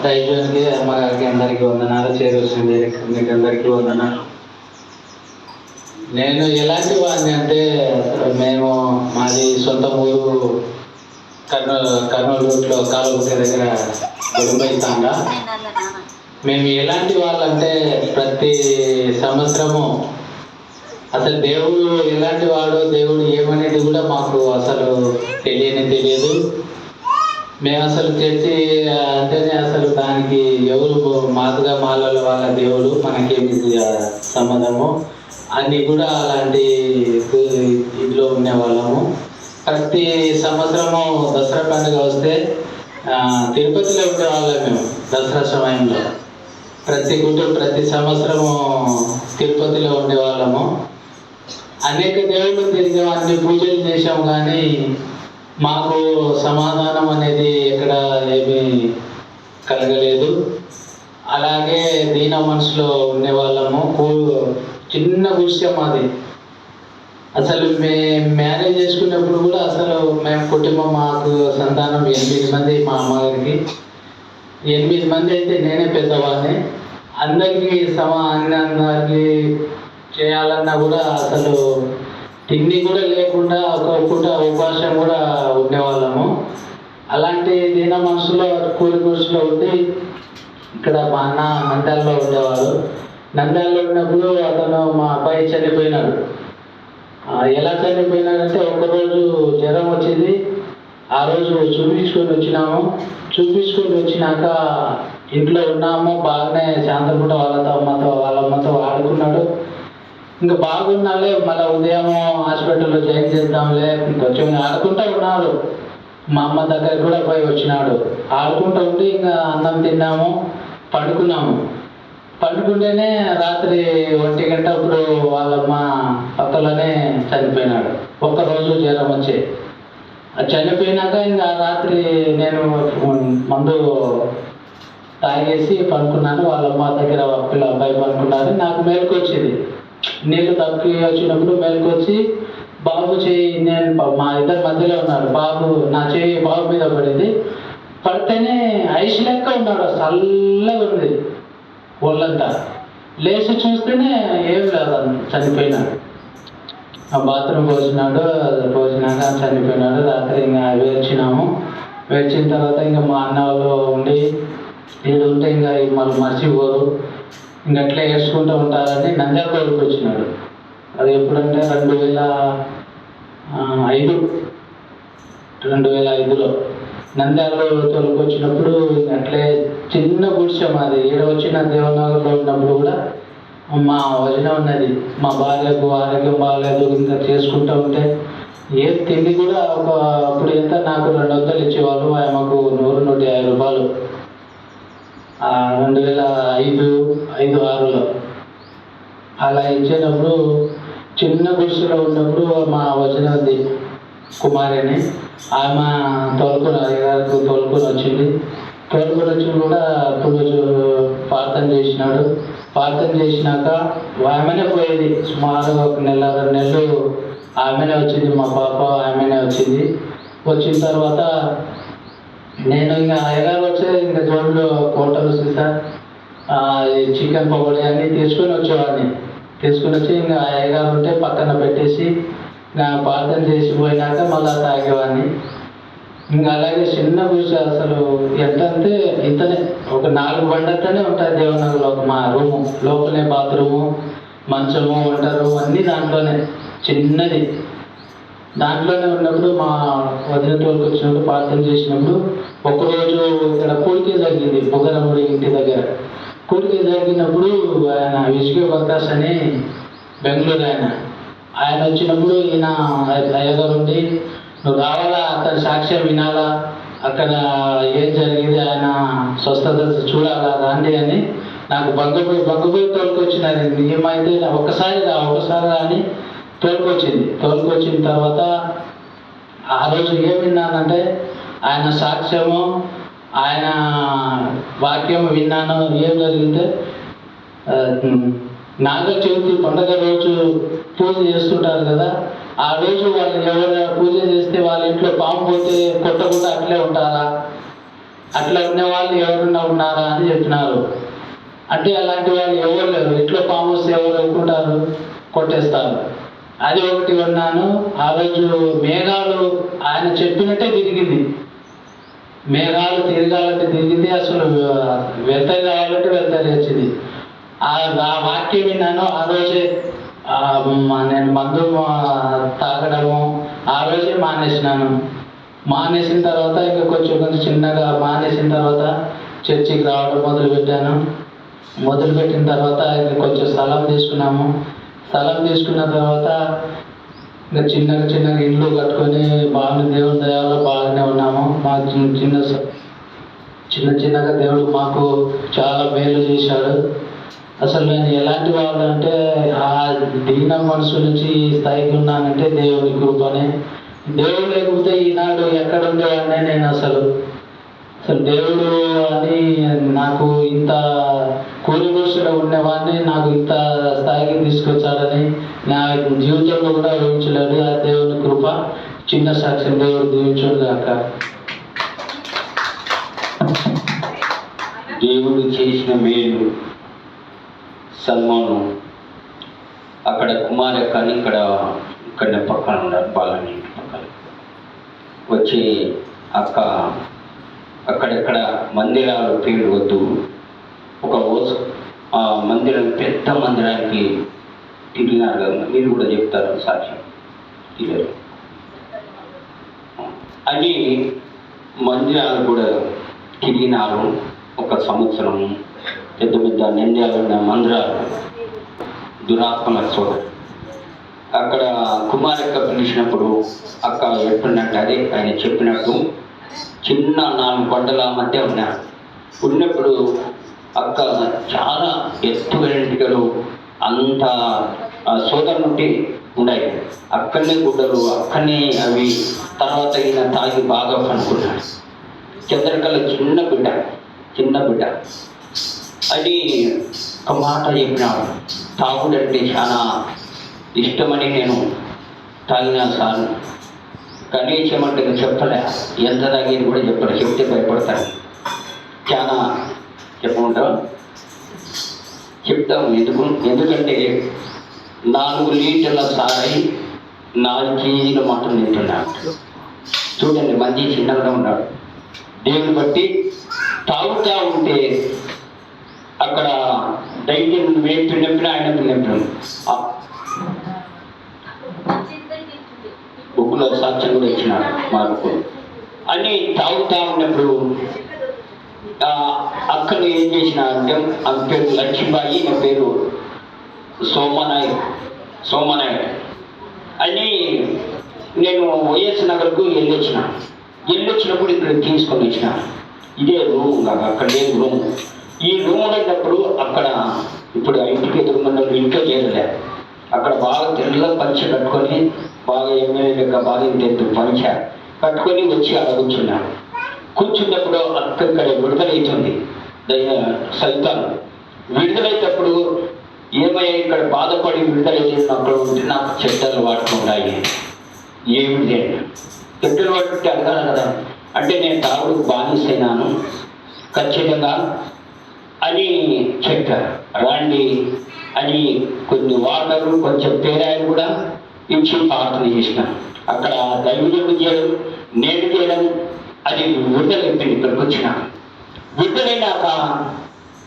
దైవానికి అమ్మగారికి అందరికీ వందనాలు. చేరవలసిన మీకు అందరికీ వందనాలు. నేను ఎలాంటి వాడిని అంటే మేము మాది సొంత ఊరు కర్నూలు రూట్లో కాలుగుట్ట దగ్గర గుడిపైతాంగా. మేము ఎలాంటి వాళ్ళంటే ప్రతి సంవత్సరము అసలు దేవుడు ఎలాంటి వాడు, దేవుడు ఏమనేది కూడా మాకు అసలు తెలియదు. మేము అసలు చర్చి అంటేనే అసలు దానికి ఎవరు మాతుగా మాలల వాళ్ళ దేవుడు మనకేమి సంబంధము అన్నీ కూడా అలాంటి ఇంట్లో ఉండేవాళ్ళము. ప్రతి సంవత్సరము దసరా పండుగ వస్తే తిరుపతిలో ఉండేవాళ్ళం మేము. దసరా సమయంలో ప్రతి సంవత్సరము తిరుపతిలో ఉండేవాళ్ళము. అనేక దేవుళ్ళు తిరిగాము, అన్ని పూజలు చేసాము, కానీ మాకు సమాధానం అనేది ఎక్కడ ఏమీ కలగలేదు. అలాగే దీన మనసులో ఉండేవాళ్ళము. చిన్న గుడిసె మాది. అసలు మ్యారేజ్ చేసుకున్నప్పుడు కూడా అసలు మేము కుటుంబం, మాకు సంతానం 8 మంది. మా అమ్మగారికి 8 మంది అయితే నేనే పెద్దవాడిని. అందరికీ అందరికీ చేయాలన్నా కూడా అసలు తిండి కూడా లేకుండా ఒక పూట ఉపవాసం కూడా ఉండేవాళ్ళము. అలాంటి దీన మనసులో కూలి గుడిసెలో ఉండి ఇక్కడ మా అన్న నంద్యాలలో ఉండేవాడు. నంద్యాలలో ఉన్నప్పుడు అతను మా అబ్బాయి చనిపోయినాడు. ఎలా చనిపోయినాడంటే ఒకరోజు జ్వరం వచ్చింది. ఆ రోజు చూపించుకొని వచ్చినాక ఇంట్లో ఉన్నాము. బాగానే శాంతపూట వాళ్ళ అమ్మతో ఆడుకున్నాడు. ఇంకా బాగున్నాలే, మళ్ళీ ఉదయం హాస్పిటల్లో జాయిన్ చేద్దాంలే, కొంచెం ఆడుకుంటూ ఉన్నాడు. మా అమ్మ దగ్గర కూడా పోయి వచ్చినాడు. ఆడుకుంటూ ఉండి ఇంకా అన్నం తిన్నాము, పండుకుంటేనే రాత్రి 1 గంట అప్పుడు వాళ్ళమ్మ పక్కలోనే చనిపోయినాడు. ఒక్కరోజు జ్వరం వచ్చి చనిపోయినాక ఇంకా రాత్రి నేను మందు తాగేసి పడుకున్నాను. వాళ్ళమ్మ దగ్గర అబ్బాయి పడుకున్నారు. నాకు మేలుకు వచ్చింది. నీళ్ళు తప్పి వచ్చినప్పుడు మేలుకు వచ్చి బాబు చేయి, నేను మా ఇద్దరి మధ్యలో ఉన్నాడు. నా చేయి బాబు మీద పడింది. పడితేనే ఐస్ లెక్క ఉన్నాడు, చల్లగా ఉంది ఒళ్ళంతా. లేచి చూస్తేనే ఏం లేదు, చనిపోయినాడు. ఆ బాత్రూమ్ పోసినాక చనిపోయినాడు. రాత్రి ఇంకా వేర్చిన తర్వాత ఇంకా మా అన్న వాళ్ళు ఉండి వీడు ఉంటే ఇంకా మళ్ళీ మర్చిపోరు, ఇంకా అట్లా వేసుకుంటూ ఉంటారని నంద్యాల రోడ్డుకి వచ్చినాడు. అది ఎప్పుడంటే 2005లో నంద్యాలలో తోలుకు వచ్చినప్పుడు అట్లే చిన్న గుడిసె మాది. వచ్చిన దేవనగర్లో ఉన్నప్పుడు కూడా మా వదిన ఉన్నది. మా భార్యకు ఆరోగ్యం బాగాలేదు. ఇంకా చేసుకుంటూ ఉంటే ఏ తిండి కూడా అప్పుడు ఎంత నాకు 200 ఇచ్చేవాళ్ళు, ఆమెకు 100-150 రూపాయలు. 2005-6లో అలా ఇచ్చేటప్పుడు చిన్న గుడిసెలో ఉన్నప్పుడు మా వదిన ఉంది కుమారిని, ఆమె తోలుకొని వచ్చింది. తోలుకొని వచ్చి కూడా అప్పుడు ప్రార్థన చేసినాడు. ప్రార్థన చేసినాక ఆమెనే పోయేది. సుమారు 1 నెల 2 నెలలు ఆమెనే వచ్చింది. మా పాప ఆమెనే వచ్చింది. వచ్చిన తర్వాత నేను ఇంకా అయ్యగారు వచ్చే ఇంకా జోన్లో కోటలు సీసా చికెన్ పకోడీ అన్నీ తీసుకొని వచ్చి ఇంకా అయ్యగారు ఉంటే పక్కన పెట్టేసి ప్రార్థన చేసి పోయినాక మళ్ళీ తాగేవాడిని. ఇంకా అలాగే చిన్న గుడిసె. అసలు ఎంతంటే ఇంతనే ఒక 4 బండతోనే ఉంటుంది దేవనగర్లో. మా రూము లోపలే బాత్రూము, మంచము, వంట రూము అన్నీ దాంట్లోనే చిన్నది. దాంట్లోనే ఉన్నప్పుడు మా వదిన తోలుకు వచ్చినప్పుడు ప్రార్థన చేసినప్పుడు ఒకరోజు ఇక్కడ కూలికి జరిగింది. బుగ్గరముడి ఇంటి దగ్గర కూలికి జరిగినప్పుడు ఆయన విజయ ప్రకాష్ అని బెంగళూరు ఆయన వచ్చినప్పుడు ఈయన అయ్యగారు ఉండి, నువ్వు రావాలా, అక్కడ సాక్ష్యం వినాలా, అక్కడ ఏం జరిగింది, ఆయన స్వస్థత చూడాలా, రాండి అని నాకు బంగపోయి తోలుకొచ్చినారు. ఏమైతే ఒకసారి అని తోలుకొచ్చిన తర్వాత ఆ రోజు ఏం విన్నానంటే ఆయన సాక్ష్యము, ఆయన వాక్యం విన్నాను. ఏం జరిగితే నాగల చవితి పండుగ రోజు పూజ చేస్తుంటారు కదా, ఆ రోజు వాళ్ళు ఎవరైనా పూజ చేస్తే వాళ్ళ ఇంట్లో పాము పోతే కొట్టకుండా అట్లే ఉంటారా, అట్లా ఉన్న వాళ్ళు ఎవరున్నా ఉన్నారా అని చెప్పినారు. అంటే అలాంటి వాళ్ళు ఎవరు లేరు. ఇంట్లో ఫామ్ హౌస్ ఎవరు అనుకుంటారు, కొట్టేస్తారు. అది ఒకటి విన్నాను. ఆ రోజు మేఘాలు ఆయన చెప్పినట్టే తిరిగింది. మేఘాలు తిరగాలంటే తిరిగింది, అసలు వెళ్తాయి కావాలంటే వెళ్తాయి వచ్చింది. ఆ వాక్యం విన్నాను. ఆ రోజే నేను మందు తాగడము ఆ రోజే మానేసినాను. మానేసిన తర్వాత ఇంకా కొంచెం చిన్నగా మానేసిన తర్వాత చర్చికి రావడం మొదలుపెట్టాను. మొదలుపెట్టిన తర్వాత ఇంకా కొంచెం స్థలం తీసుకున్నాము. స్థలం తీసుకున్న తర్వాత ఇంకా చిన్నగా ఇల్లు కట్టుకొని బాగా దేవుని దయాలో బాగానే ఉన్నాము. మాకు చిన్నగా దేవుడు మాకు చాలా మేలు చేశాడు. అసలు నేను ఎలాంటి వాళ్ళు అంటే ఆ దీన మనసు నుంచి ఈ స్థాయికి ఉన్నానంటే దేవుని కృపనే. దేవుడు లేకపోతే ఈనాడు ఎక్కడ ఉండేవాడినే నేను. అసలు దేవుడు అని నాకు ఇంత కూలి గుడిసెలో ఉండేవాడిని నాకు ఇంత స్థాయికి తీసుకొచ్చాడని నా జీవితంలో కూడా ఊహించలేదు. ఆ దేవుని కృప. చిన్న సాక్ష్యం. దేవుడు దీవించుడు గాక. దేవుడు చేసిన మేలు. సల్మాను అక్కడ కుమారక్క అని ఇక్కడ పక్కన ఉన్నారు, బాలని ఇంటి పక్కన వచ్చి అక్క అక్కడెక్కడ మందిరాలు పేరు వద్దు, ఒక ఆ మందిరం పెద్ద మందిరానికి తిరిగినారు కదా, మీరు కూడా చెప్తారు సాక్ష్యం. తిరిగారు అది మందిరాలు కూడా తిరిగినారు. ఒక సంవత్సరం పెద్ద నింద్యాలు ఉన్న మందిరాలు దురాత్మల చోట. అక్కడ కుమారక్క పిలిచినప్పుడు అక్క ఎట్టున్నట్టు అదే ఆయన చెప్పినట్టు చిన్న 4 కొండల మధ్య ఉన్నప్పుడు అక్క చాలా ఎత్తుగలు అంత సోదరు నుండి ఉన్నాయి. అక్కడనే గుడ్డలు, అక్కడనే అవి. తర్వాత ఈయన తాగి బాగా పనుకున్నాడు. చంద్రకళ చిన్న బిడ్డ అది ఒక మాట చెప్పినాడు, తాగుడంటే చాలా ఇష్టమని నేను తాగినా సార్, కనీసం అంటే చెప్పలే, ఎంత తాగేది కూడా చెప్పలే, చెప్తే భయపడతాను. చాలా చెప్పమంటాం చెప్తాము. ఎందుకంటే 4 లీటర్ల సారై 4 కేజీల మటన్ తింటున్నాడు. చూడండి, మంచి చిన్నగా ఉన్నాడు. దేవుని బట్టి తాగుతూ ఉంటే అక్కడ దైత్యం వేపినప్పుడు ఆయన పిలిపినాడు. బుక్లో సాక్ష్యం కూడా ఇచ్చినాడు మార్పు అని. తాగుతూ ఉన్నప్పుడు అక్కడ ఏం చేసిన అంటే ఆమె పేరు లక్ష్మీబాయి, నా పేరు సోమనాయుడు అని. నేను వైఎస్ నగర్కు వెళ్ళొచ్చినప్పుడు ఇక్కడ తీసుకొని వచ్చిన. ఇదే రూమ్ కాక అక్కడ లేదు రూమ్. ఈ రూమ్లో ఉన్నప్పుడు అక్కడ ఇప్పుడు ఇంటికి ఎదురుమన్న ఇంట్లో చేరలే. అక్కడ బాగా తెల్ల పంచ కట్టుకొని బాగా ఎమ్మెల్యే లెక్క బాగా ఇంత పంచ కట్టుకొని వచ్చి అక్కడ కూర్చున్నప్పుడు అక్కడ విడుదలవుతుంది. సైతాన్ విడుదలైనప్పుడు ఏమయ్యా ఇక్కడ బాధపడి విడుదలైతే అక్కడ ఉంటే నాకు చెడ్డలు వాడుకుంటాయి. ఏమిటి చెడ్డలు వాడుకుంటే అడగాలి కదా. అంటే నేను తాగుడు బానిసైనాను ఖచ్చితంగా అని చెప్పారు. రండి అని కొన్ని వాటరు కొంచెం పేరాయలు కూడా ఇచ్చి ప్రార్థన చేసిన. అక్కడ దైవజనుడు చేయడం, నేను చేయడం, అది విడుదలైపోయింది. ఇక్కడికి వచ్చిన విడుదలైనాక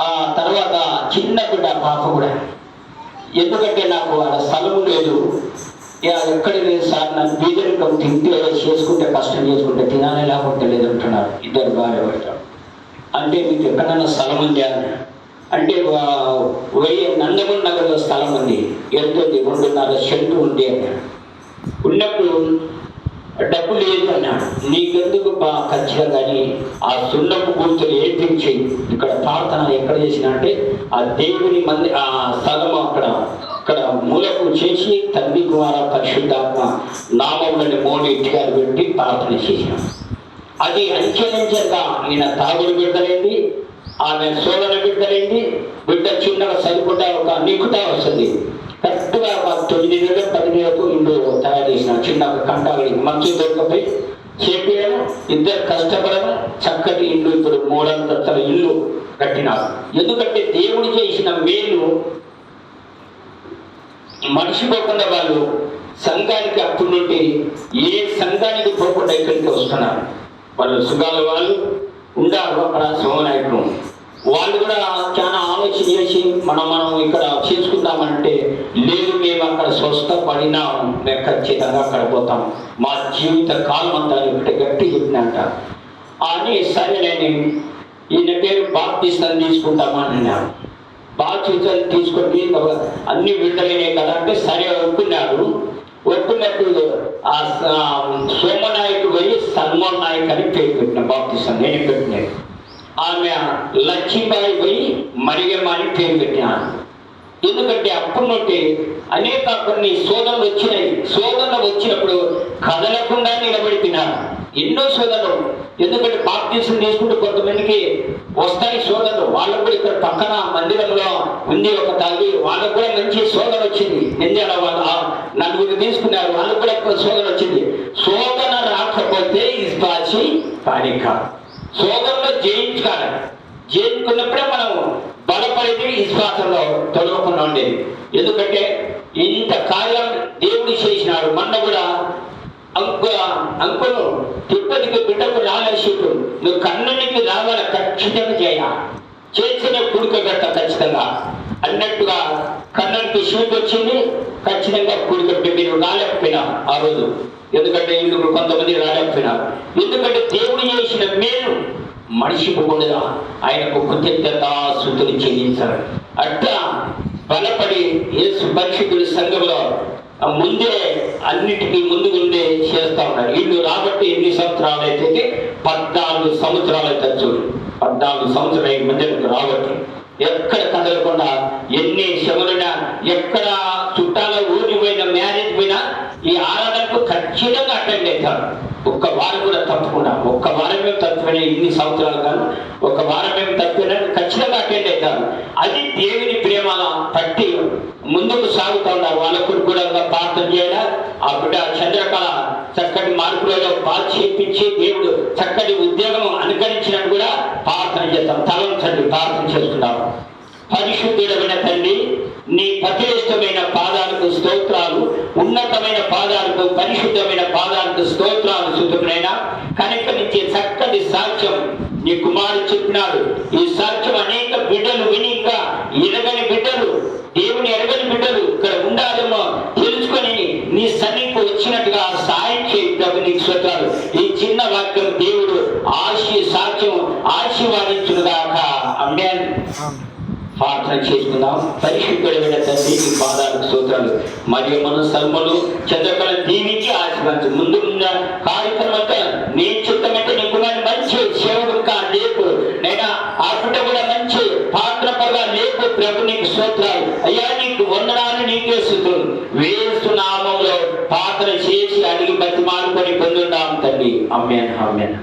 ఆ తర్వాత చిన్న బిడ్డ పాప కూడా, ఎందుకంటే నాకు ఆడ స్థలం లేదు, ఎక్కడ లేదు సార్, నన్ను బీదరికం తింటే చేసుకుంటే కష్టం చేసుకుంటే తినాలి, లేకపోతే లేదు అంటున్నారు. 2 భార్య పెడతాడు. అంటే మీకు ఎక్కడైనా స్థలం ఉంది అంటే నందమూరి నగర్లో స్థలం ఉంది, ఎంత ఉంది, 2.5 సెంటు ఉంది అన్నాడు. ఉన్నప్పుడు డబ్బు లేదు అన్నాడు. నీకెందుకు ఖచ్చితంగా కానీ ఆ సున్నపు గుర్తులు ఏర్పించి ఇక్కడ ప్రార్థన ఎక్కడ చేసిన అంటే ఆ దేవుని మంది ఆ స్థలం అక్కడ మూలకు చేసి తండ్రి కుమార పరిశుద్ధాత్మ నామములని 3 ఇటుకలు పెట్టి ప్రార్థన చేసినాం. అది అంచెలంచెలుగా ఈయన తాగుడు బిడ్డలేంది, ఆమె సోదర బిడ్డలేంది, బిడ్డ చిన్నగా సరిపడ్డ ఒక నిక్కుతా వస్తుంది. కరెక్ట్గా 9 నెలలు 10 నెలలకు ఇల్లు తయారు చేసిన. చిన్న కంటాలి మంచు దొరకపోయి చేపేయడం, 2 కష్టపడడం, చక్కటి ఇల్లు ఇప్పుడు 3 ఇల్లు కట్టినారు. ఎందుకంటే దేవుడు చేసిన మేలు మర్చిపోకుండా వాళ్ళు సంఘానికి అప్పుడు నుండి ఏ సంఘానికి పోకుండా ఇక్కడికి వస్తున్నారు. వాళ్ళు సుగాల వాళ్ళు ఉండారు అక్కడ సోమనాయకుడు. వాళ్ళు కూడా చాలా ఆలోచన చేసి మనం ఇక్కడ చేసుకుందామంటే లేదు, మేము అక్కడ స్వస్థపడినాం, మేము ఖచ్చితంగా అక్కడ పోతాం, మా జీవిత కాలం అంతా ఇక్కడ గట్టి చెప్పినట్ట అని. సరే నేను ఈయన పేరు బాప్తిస్తం తీసుకుంటామని అన్నారు. బాప్తిస్తం తీసుకొని అన్ని విడుదలైనాయి కదా అంటే సరే ఒప్పుకున్నారు. ఒప్పుకున్నప్పుడు ఆ సోమనాయకు పోయి సల్మాన్ నాయక్ అని పేరు పెట్టిన, బాప్తిస్తం నేను పెట్టినాను. ఆమె లక్ష్మీబాయి పోయి మరియమ్మ అని పేరు పెట్టినాను. ఎందుకంటే అప్పటి నుండి అనేక కొన్ని శోధనలు వచ్చినాయి. శోధనలు వచ్చినప్పుడు కదలకుండా నిలబెడుతున్నారు. ఎన్నో శోధనలు. ఎందుకంటే బాప్తిసం తీసుకుంటూ కొంతమందికి వస్తాయి శోధనలు. వాళ్ళకు కూడా ఇక్కడ పక్కన మందిరంలో ఉంది ఒక తల్లి, వాళ్ళకు కూడా మంచి శోధన వచ్చింది. నింజాల వాళ్ళ 4 తీసుకున్నారు, వాళ్ళకు కూడా ఎక్కువ శోధన వచ్చింది. శోధన రాకపోతే ఇస్పాచి పారిక. శోధనలో జయించుకున్నప్పుడే మనం బలపడితే విశ్వాసంలో తొలగకుండా ఉండేది. ఎందుకంటే ఇంత కార్యం దేవుడు చేసినాడు. మొన్న కూడా అంకులు తిప్పటికి బిడ్డకు రాలేసేటు, నువ్వు కన్నునికి రావాల ఖచ్చితంగా చేసిన కుడుకగట్ట ఖచ్చితంగా అన్నట్టుగా కన్నునికి షూట్ వచ్చింది. ఖచ్చితంగా కుడుకట్టు మీరు రాలేకపోయినా ఆ రోజు. ఎందుకంటే ఇందుకు కొంతమంది రాలేకపోయినారు. ఎందుకంటే దేవుడు చేసిన మేలు మనిషిపోకుండా ఆయనకు కృతజ్ఞతాస్తుతులు చెల్లించారు. అట్లా బలపడి యేసు పరిశుద్ధుల సంఘంలో ముందే అన్నిటికీ ముందుగుండే చేస్తా ఉన్నారు. వీళ్ళు రాబట్టి ఎన్ని సంవత్సరాలు అయితే 14 సంవత్సరాలు అయితే చూడు. 14 సంవత్సరాలు ఈ మధ్యకు రాబట్టి ఎక్కడ కదలకుండా ఎన్ని శ్రమలున్నా, ఎక్కడ చుట్టాల ఊరికి పోయినా, మ్యారేజ్ పోయినా ఈ ఆరాధనకు ఖచ్చితంగా అటెండ్ అవుతారు. ఒక్క వారం కూడా తప్పకుండా. ఒక్క వారం మేము తప్పిపోయినా ఇన్ని సంవత్సరాలు కాదు, ఒక వారం మేము తప్పిపోయినా ఖచ్చితంగా అటెండ్ అవుతారు. అది దేవుని ప్రేమ పట్టి ముందుకు సాగుతూ ఉన్నారు. వాళ్ళకు కూడా ప్రార్థన చేయడం, ఆ బిడ్డ చంద్రకళ చక్కటి మార్పులలో పాలు చేపించి దేవుడు చక్కటి ఉద్యోగం అనుకరించినట్టు కూడా ప్రార్థన చేస్తాం. తలంచండి, ప్రార్థన చేసుకుంటాం. పరిశుద్ధుడమైన తండ్రి, నీ ప్రతిష్టమైన పాదాలకు స్తోత్రాలు, ఉన్నతమైన పాదాలకు, పరిశుద్ధమైన పాదాలకు స్తోత్రాలు. సుతుడైనా కనికరించే చక్కటి సాక్ష్యం నీ కుమారుడు చెప్పినాడు. ఈ సాక్ష్యం అనేక బిడ్డలు విని ఇంకా ఎరగని బిడ్డలు, దేవుని ఎరగని బిడ్డలు ఇక్కడ ఉండాలేమో తెలుసుకొని నీ సన్నిధికి వచ్చినట్టుగా సాయం చేయడం నీకు స్తోత్రాలు. ఈ చిన్న వాక్యం దేవుడు సాక్ష్యం ఆశీర్వాదించుగాక. ఆమేన్. ప్రార్థన చేసుకుందాం. పరిశుద్ధుడైన తండ్రి, నీ పాదాలకు స్తోత్రాలు. మరియు మన సల్మలు చంద్రకళను దీవించి ఆశీర్వదించు. ముందు ఉన్న కార్యక్రమంతో నీ చిత్తమైతే నీకు మంచి సేవకుడుగా లేపు నైనా, ఆ బిడ్డ కూడా మంచి పాత్రగా లేపు ప్రభు. నీకు స్తోత్రాలు అయ్యా, నీకు వందనాలు, నీకే స్తుతులు. యేసు నామములో ప్రార్థన చేసి అడిగి బతిమాలుకొని పొందున్నాం తండ్రి. ఆమేన్. ఆమేన్.